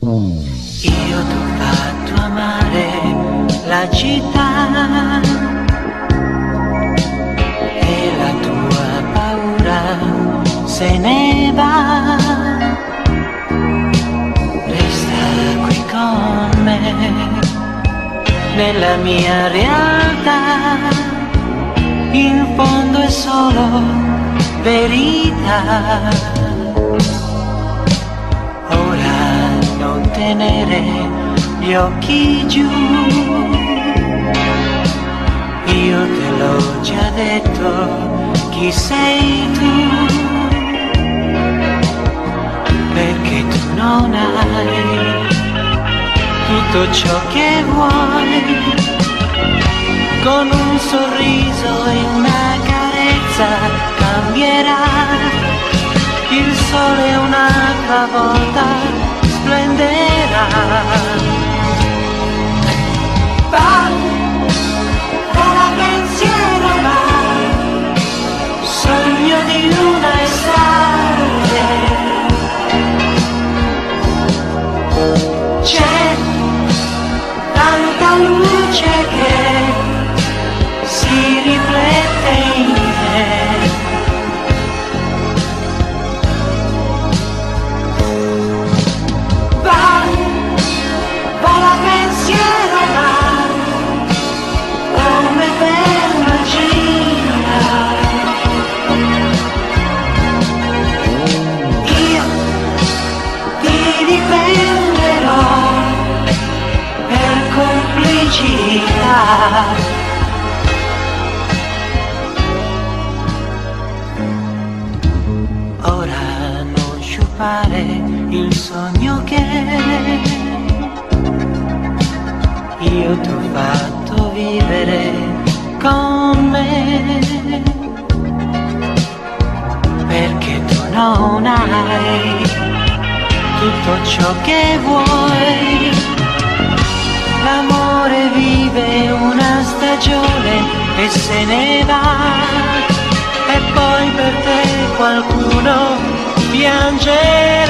Io t'ho fatto amare la città e la tua paura se ne va. Resta qui con me, nella mia realtà, in fondo è solo verità. Non tenere gli occhi giù, io te l'ho già detto chi sei tu, perché tu non hai tutto ciò che vuoi. Con un sorriso e una carezza cambierà il sole un'altra volta. Splenderà. Va, vola pensiero va, sogno di una estate. C'è tanta luce che si riflette in te. Ora non sciupare il sogno che io t'ho fatto vivere con me, perché tu non hai tutto ciò che vuoi. L'amore vive una stagione e se ne va, e poi per te qualcuno piangerà.